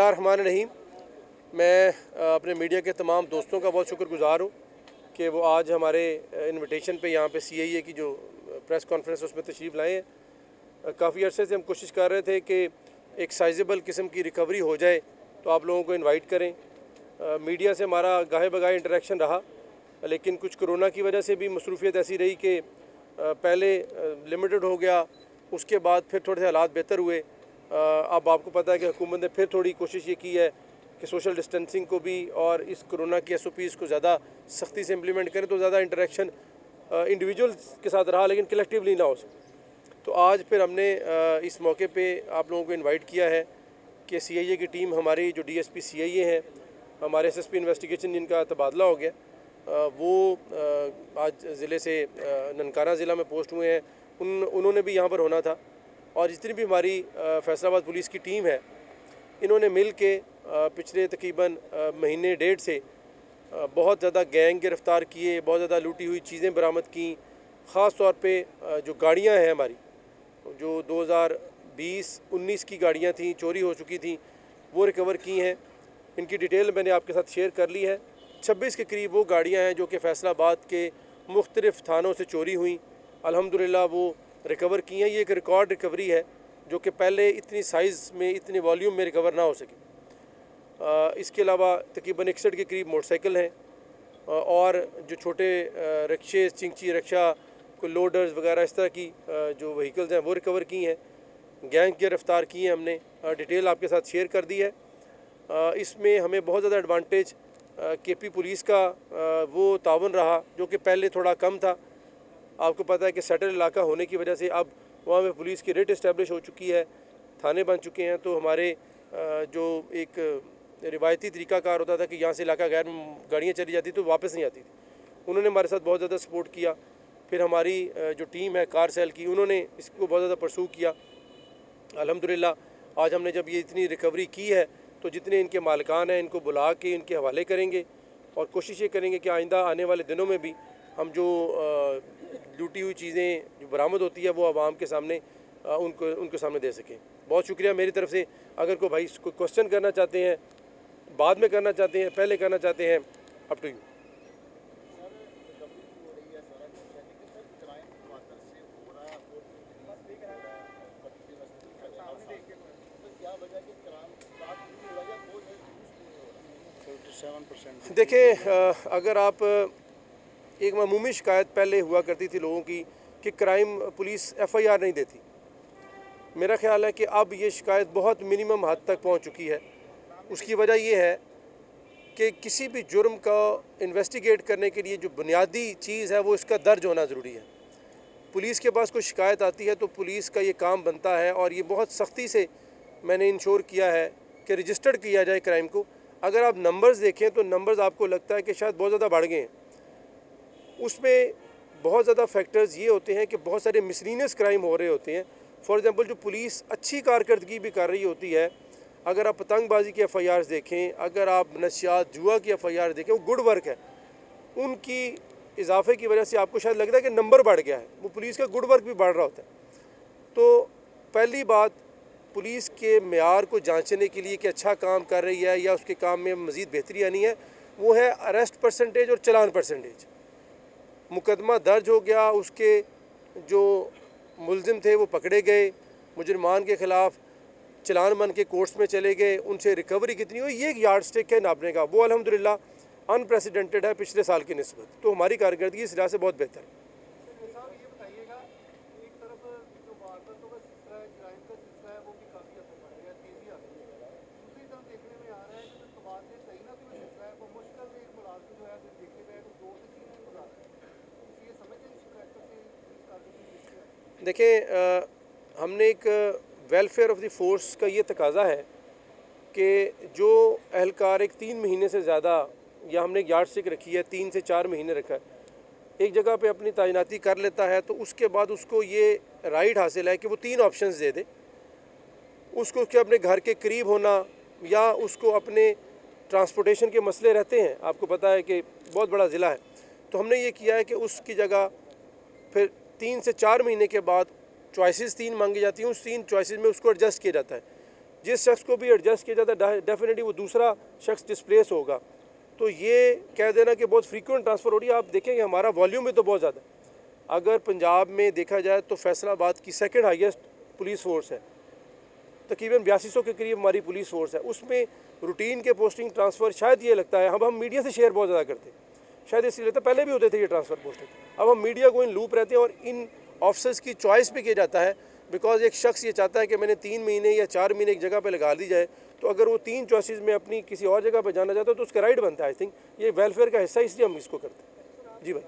बिस्मिल्लाहिर्रहमानिर्रहीम। मैं अपने मीडिया के तमाम दोस्तों का बहुत शुक्रगुज़ार हूँ कि वो आज हमारे इनविटेशन पे यहाँ पे CIA की जो प्रेस कॉन्फ्रेंस उसमें तशरीफ़ लाए हैं। काफ़ी अरसे से हम कोशिश कर रहे थे कि एक साइजेबल किस्म की रिकवरी हो जाए तो आप लोगों को इनवाइट करें। मीडिया से हमारा गाहे बगाहे इंटरेक्शन रहा, लेकिन कुछ कोरोना की वजह से भी मसरूफियत ऐसी रही कि पहले लिमिटेड हो गया, उसके बाद फिर थोड़े से हालात बेहतर हुए। अब आपको पता है कि हुकूमत ने फिर थोड़ी कोशिश ये की है कि सोशल डिस्टेंसिंग को भी और इस कोरोना की SOPs को ज़्यादा सख्ती से इम्प्लीमेंट करें तो ज़्यादा इंटरेक्शन इंडिविजुअल्स के साथ रहा, लेकिन कलेक्टिवली ना हो सके। तो आज फिर हमने इस मौके पे आप लोगों को इनवाइट किया है कि CIA की टीम, हमारी जो DSP CIA हैं, हमारे SSP इन्वेस्टिगेशन जिनका तबादला हो गया, वो आज ज़िले से ननकाना ज़िला में पोस्ट हुए हैं, उन्होंने भी यहाँ पर होना था। और जितनी भी हमारी फैसलाबाद पुलिस की टीम है, इन्होंने मिल के पिछले तकरीबन महीने डेढ़ से बहुत ज़्यादा गैंग गिरफ़्तार किए, बहुत ज़्यादा लूटी हुई चीज़ें बरामद की। ख़ास तौर पे जो गाड़ियाँ हैं हमारी, जो 2020-19 की गाड़ियाँ थीं, चोरी हो चुकी थीं, वो रिकवर की हैं। इनकी डिटेल मैंने आपके साथ शेयर कर ली है। 26 के करीब वो गाड़ियाँ हैं जो कि फैसलाबाद के मुख्तलिफ़ थानों से चोरी हुई, अल्हम्दुलिल्लाह वो रिकवर की हैं। ये एक रिकॉर्ड रिकवरी है जो कि पहले इतनी साइज़ में, इतने वॉल्यूम में रिकवर ना हो सके। इसके अलावा तकरीबन 61 के करीब मोटरसाइकिल हैं और जो छोटे रिक्शे, चिंची रिक्शा, कोई लोडर्स वगैरह इस तरह की जो व्हीकल्स हैं वो रिकवर की हैं। गैंग गिरफ़्तार की हैं हमने, डिटेल आपके साथ शेयर कर दी है। इसमें हमें बहुत ज़्यादा एडवांटेज KP पुलिस का वो तावन रहा जो कि पहले थोड़ा कम था। आपको पता है कि सेटल इलाका होने की वजह से अब वहाँ पे पुलिस की रेट इस्टेब्लिश हो चुकी है, थाने बन चुके हैं। तो हमारे जो एक रिवायती तरीक़ाकार होता था कि यहाँ से इलाका गैर गाड़ियाँ चली जाती तो वापस नहीं आती थी, उन्होंने हमारे साथ बहुत ज़्यादा सपोर्ट किया। फिर हमारी जो टीम है कार सेल की, उन्होंने इसको बहुत ज़्यादा परसू किया। अल्हम्दुलिल्लाह आज हमने जब ये इतनी रिकवरी की है तो जितने इनके मालिकान हैं इनको बुला के इनके हवाले करेंगे और कोशिश ये करेंगे कि आइंदा आने वाले दिनों में भी हम जो लूटी हुई चीज़ें जो बरामद होती है वो आवाम के सामने उनके सामने दे सकें। बहुत शुक्रिया मेरी तरफ से। अगर कोई भाई कोई क्वेश्चन करना चाहते हैं, बाद में करना चाहते हैं, पहले करना चाहते हैं, अप टू यू। देखें, अगर आप एक मामूली शिकायत पहले हुआ करती थी लोगों की कि क्राइम पुलिस FIR नहीं देती, मेरा ख़्याल है कि अब ये शिकायत बहुत मिनिमम हद तक पहुंच चुकी है। उसकी वजह ये है कि किसी भी जुर्म का इन्वेस्टिगेट करने के लिए जो बुनियादी चीज़ है वो इसका दर्ज होना ज़रूरी है। पुलिस के पास कोई शिकायत आती है तो पुलिस का ये काम बनता है और ये बहुत सख्ती से मैंने इंश्योर किया है कि रजिस्टर्ड किया जाए क्राइम को। अगर आप नंबर्स देखें तो नंबर्स आपको लगता है कि शायद बहुत ज़्यादा बढ़ गए हैं। उसमें बहुत ज़्यादा फैक्टर्स ये होते हैं कि बहुत सारे मिसलीनियस क्राइम हो रहे होते हैं। फॉर एग्ज़ाम्पल जो पुलिस अच्छी कारकर्दगी भी कर रही होती है, अगर आप पतंगबाजी की FIRs देखें, अगर आप नशियात जुआ की FIR देखें, वो गुड वर्क है। उनकी इजाफे की वजह से आपको शायद लगता है कि नंबर बढ़ गया है, वो पुलिस का गुड वर्क भी बढ़ रहा होता है। तो पहली बात, पुलिस के मेयार को जांचने के लिए कि अच्छा काम कर रही है या उसके काम में मज़ीद बेहतरी आनी है, वो है अरेस्ट परसेंटेज और चलान परसेंटेज। मुकदमा दर्ज हो गया, उसके जो मुलजिम थे वो पकड़े गए, मुजरमान के ख़िलाफ़ चलान बन के कोर्ट्स में चले गए, उनसे रिकवरी कितनी हुई, ये एक यार्ड स्टिक है नापने का। वो अल्हम्दुलिल्लाह अनप्रेसिडेंटेड है पिछले साल की निस्बत। तो हमारी कारकर्दगी इस लिहाज से बहुत बेहतर है। देखें, हमने एक वेलफेयर ऑफ द फोर्स का ये तकाजा है कि जो एहलकार एक 3 महीने से ज़्यादा, या हमने एक यार्ड स्टिक रखी है 3 से 4 महीने रखा है, एक जगह पे अपनी तैनाती कर लेता है तो उसके बाद उसको ये राइट हासिल है कि वो 3 ऑप्शंस दे दे। उसको उसके अपने घर के करीब होना, या उसको अपने ट्रांसपोर्टेशन के मसले रहते हैं, आपको पता है कि बहुत बड़ा ज़िला है। तो हमने ये किया है कि उसकी जगह फिर 3 से 4 महीने के बाद चॉइसेस 3 मांगी जाती हैं, उस 3 चॉइसेस में उसको एडजस्ट किया जाता है जिस शख्स को भी एडजस्ट किया जाता है डेफिनेटली वो दूसरा शख्स डिस्प्लेस होगा। तो ये कह देना कि बहुत फ्रीक्वेंट ट्रांसफ़र हो रही है, आप देखेंगे हमारा वॉल्यूम भी तो बहुत ज़्यादा है। अगर पंजाब में देखा जाए तो फैसलाबाद की सेकंड हाईएस्ट पुलिस फोर्स है, तकरीबन 8200 के करीब हमारी पुलिस फोर्स है। उसमें रूटीन के पोस्टिंग ट्रांसफ़र शायद ये लगता है, अब हम मीडिया से शेयर बहुत ज़्यादा करते हैं, शायद इसलिए लगता है, पहले भी होते थे ये ट्रांसफ़र पोस्टिंग, अब हम मीडिया को इन लूप रहते हैं और इन ऑफिसर्स की चॉइस भी किया जाता है। बिकॉज एक शख्स ये चाहता है कि मैंने 3 महीने या 4 महीने एक जगह पे लगा दी जाए, तो अगर वो 3 चॉइसेस में अपनी किसी और जगह पे जाना चाहता है तो उसका राइट बनता है। आई थिंक ये वेलफेयर का हिस्सा, इसलिए हम इसको करते हैं। जी भाई।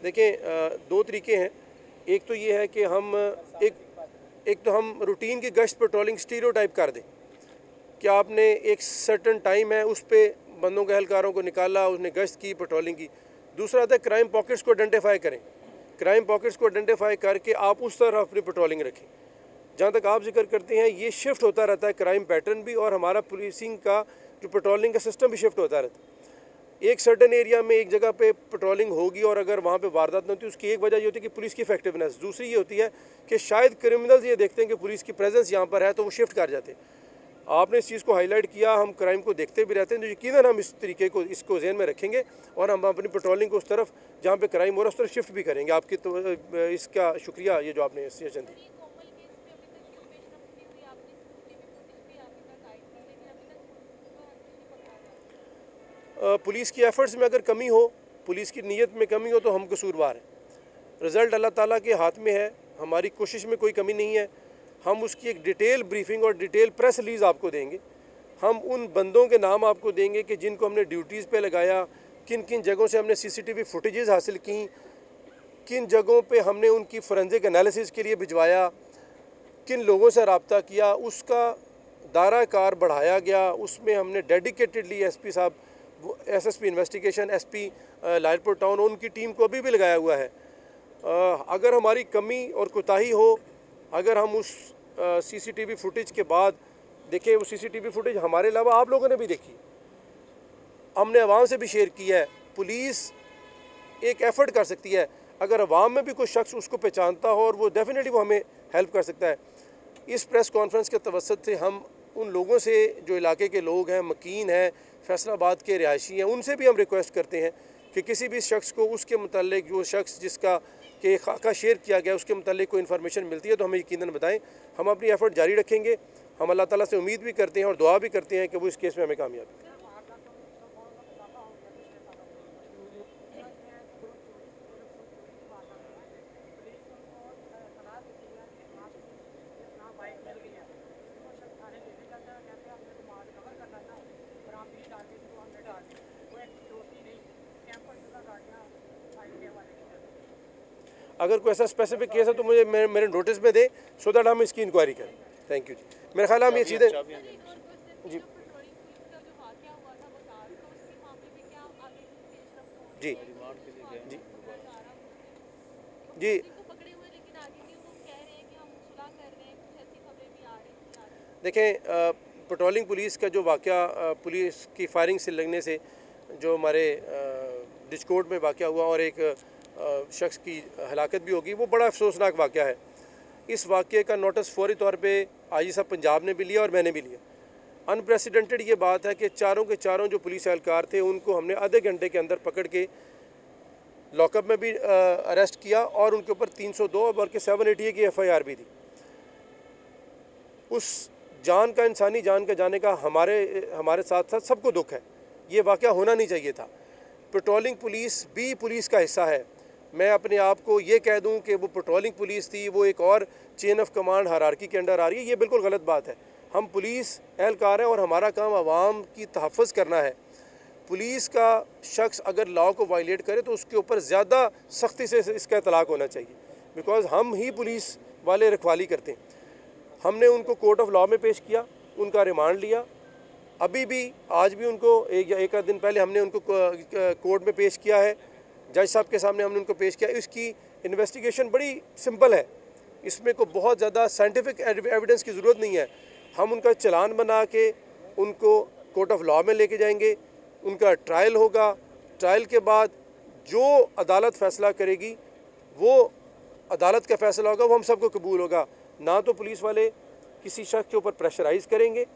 देखें, 2 तरीके हैं। एक तो ये है कि हम एक तो हम रूटीन की गश्त पेट्रोलिंग स्टीरियोटाइप कर दें कि आपने एक सर्टन टाइम है, उस पे बंदों के एहलकारों को निकाला, उसने गश्त की, पेट्रोलिंग की। दूसरा आता है क्राइम पॉकेट्स को आइडेंटिफाई करें, क्राइम पॉकेट्स को आइडेंटिफाई करके आप उस तरह अपनी पेट्रोलिंग रखें। जहाँ तक आप जिक्र करते हैं, ये शिफ्ट होता रहता है क्राइम पैटर्न भी, और हमारा पुलिसिंग का जो पेट्रोलिंग का सिस्टम भी शिफ्ट होता रहता है। एक सर्टन एरिया में एक जगह पे पेट्रोलिंग होगी और अगर वहाँ पे वारदात नहीं होती, उसकी एक वजह ये होती है कि पुलिस की इफेक्टिवनेस, दूसरी ये होती है कि शायद क्रिमिनल्स ये देखते हैं कि पुलिस की प्रेजेंस यहाँ पर है तो वो शिफ्ट कर जाते हैं। आपने इस चीज़ को हाईलाइट किया, हम क्राइम को देखते भी रहते हैं, तो यकीनन हम इस तरीके को इसको ज़हन में रखेंगे और हम अपनी पेट्रोलिंग को उस तरफ जहाँ पे क्राइम हो रहा है उस तरफ शिफ्ट भी करेंगे। आपकी तो इसका शुक्रिया, ये जो आपने सजेशन दी। पुलिस की एफर्ट्स में अगर कमी हो, पुलिस की नीयत में कमी हो तो हम कसूरवार हैं। रिज़ल्ट अल्लाह ताला के हाथ में है, हमारी कोशिश में कोई कमी नहीं है। हम उसकी एक डिटेल ब्रीफिंग और डिटेल प्रेस रिलीज़ आपको देंगे। हम उन बंदों के नाम आपको देंगे कि जिनको हमने ड्यूटीज़ पे लगाया, किन किन जगहों से हमने CCTV फुटेजेस हासिल की, किन जगहों पे हमने उनकी फोरेंसिक एनालिसिस के लिए भिजवाया, किन लोगों से रब्ता किया, उसका दायरा कार बढ़ाया गया। उसमें हमने डेडिकेटेडली SP साहब, SSP investigation, SP Lyallpur town, उनकी टीम को अभी भी लगाया हुआ है। अगर हमारी कमी और कोताही हो, अगर हम उस CCTV फुटेज के बाद देखें, वो CCTV फुटेज हमारे अलावा आप लोगों ने भी देखी, हमने अवाम से भी शेयर किया है। पुलिस एक एफ़र्ट कर सकती है, अगर अवाम में भी कोई शख्स उसको पहचानता हो और वो डेफिनेटली वो हमें हेल्प कर सकता है। इस प्रेस कॉन्फ्रेंस के तवस्सुत से हम उन लोगों से जो इलाके के लोग हैं, मकीन हैं, फैसलाबाद के रिहायशी हैं, उनसे भी हम रिक्वेस्ट करते हैं कि किसी भी शख्स को उसके मुताल्लिक, जो शख्स जिसका के खाका शेयर किया गया उसके मुताल्लिक कोई इन्फॉर्मेशन मिलती है तो हमें यकीनन बताएं। हम अपनी एफ़र्ट जारी रखेंगे। हम अल्लाह ताला से उम्मीद भी करते हैं और दुआ भी करते हैं कि वो इस केस में हमें कामयाबी दें। अगर कोई ऐसा स्पेसिफिक केस है तो मुझे मेरे नोटिस में दे, सो दैट हम इसकी इंक्वायरी करें। थैंक यू जी। मेरे ख्याल हम ये चीज़ें जी जी जी जी देखें, पेट्रोलिंग पुलिस का जो वाक़या, पुलिस की फायरिंग से लगने से जो हमारे डिस्कोट में वाक़या हुआ और एक शख्स की हलाकत भी होगी, वो बड़ा अफसोसनाक वाक़या है। इस वाक़े का नोटिस फौरी तौर पे IG साहब पंजाब ने भी लिया और मैंने भी लिया। अनप्रेसिडेंटेड ये बात है कि चारों के चारों जो पुलिस एहलकार थे उनको हमने आधे घंटे के अंदर पकड़ के लॉकअप में भी अरेस्ट किया और उनके ऊपर 302 बल्कि 780 की FIR भी दी। उस जान का, इंसानी जान का जाने का हमारे साथ साथ सबको दुख है। ये वाक़या होना नहीं चाहिए था। पेट्रोलिंग पुलिस भी पुलिस का हिस्सा है। मैं अपने आप को ये कह दूं कि वो पेट्रोलिंग पुलिस थी, वो एक और चेन ऑफ कमांड हायरार्की के अंडर आ रही है, ये बिल्कुल गलत बात है। हम पुलिस एहलकार हैं और हमारा काम आवाम की तहफ़्फ़ुज़ करना है। पुलिस का शख्स अगर लॉ को वायलेट करे तो उसके ऊपर ज़्यादा सख्ती से इसका इतलाक़ होना चाहिए, बिकॉज़ हम ही पुलिस वाले रखवाली करते हैं। हमने उनको कोर्ट ऑफ लॉ में पेश किया, उनका रिमांड लिया, अभी भी आज भी उनको एक दिन पहले हमने उनको कोर्ट में पेश किया है, जज साहब के सामने हमने उनको पेश किया। इसकी इन्वेस्टिगेशन बड़ी सिंपल है। इसमें कोई बहुत ज़्यादा साइंटिफिक एविडेंस की ज़रूरत नहीं है। हम उनका चालान बना के उनको कोर्ट ऑफ लॉ में लेके जाएंगे, उनका ट्रायल होगा। ट्रायल के बाद जो अदालत फ़ैसला करेगी वो अदालत का फ़ैसला होगा, वो हम सबको कबूल होगा। ना तो पुलिस वाले किसी शख्स के ऊपर प्रेशराइज़ करेंगे,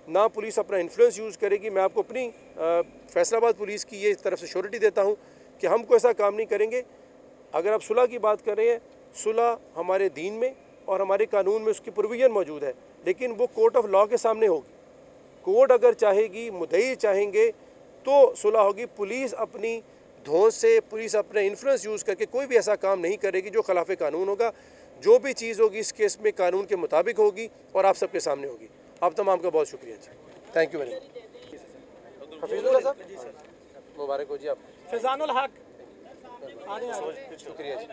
ना पुलिस अपना इन्फ्लुएंस यूज़ करेगी। मैं आपको अपनी फैसलाबाद पुलिस की ये तरफ से श्योरिटी देता हूँ कि हम कोई ऐसा काम नहीं करेंगे। अगर आप सुलह की बात कर रहे हैं, सुलह हमारे दीन में और हमारे कानून में उसकी प्रोविज़न मौजूद है, लेकिन वो कोर्ट ऑफ लॉ के सामने होगी। कोर्ट अगर चाहेगी, मुद्दई चाहेंगे तो सुलह होगी। पुलिस अपनी धौंस से, पुलिस अपने इन्फ्लुएंस यूज़ करके कोई भी ऐसा काम नहीं करेगी जो खिलाफ कानून होगा। जो भी चीज़ होगी इस केस में कानून के मुताबिक होगी और आप सबके सामने होगी। आप तमाम का बहुत शुक्रिया जी, thank you very much. Hafeezullah साहब मुबारक हो जी। आप फैजानुल हक शुक्रिया जी।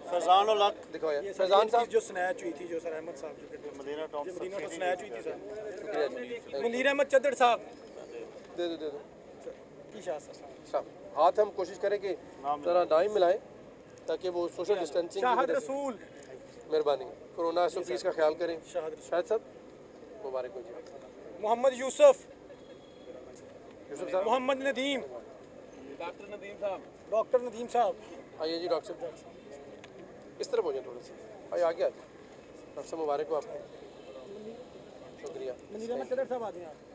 फैजानुल हक दिखाओ यार फैजान साहब। जो स्नैच हुई थी, जो सर अहमद साहब जो मदीना टॉप मदीना तो स्नैच हुई थी सर, शुक्रिया जी। मुनीर अहमद चद्दड़ साहब दे दो की शाह सर, साहब। हाथ हम कोशिश करें कि ज़रा ना ही मिलाएं ताकि वो सोशल डिस्टेंसिंग की शाहद वजह से। रसूल मेहरबानी, कोरोना से प्लीज़ का ख्याल करें। शाहद रसूल, शायद साहब मुबारक हो जी। मोहम्मद यूसुफ, यूसुफ साहब मोहम्मद नदीम, डॉक्टर नदीम साहब, आइए जी। डॉक्टर साहब इस तरफ हो जाए थोड़ा सा, आइए आगे आ जाए। डॉक्टर साहब मुबारक हो आपको, शुक्रिया। मुनीर अहमद चद्दड़ साहब आ जाए आप।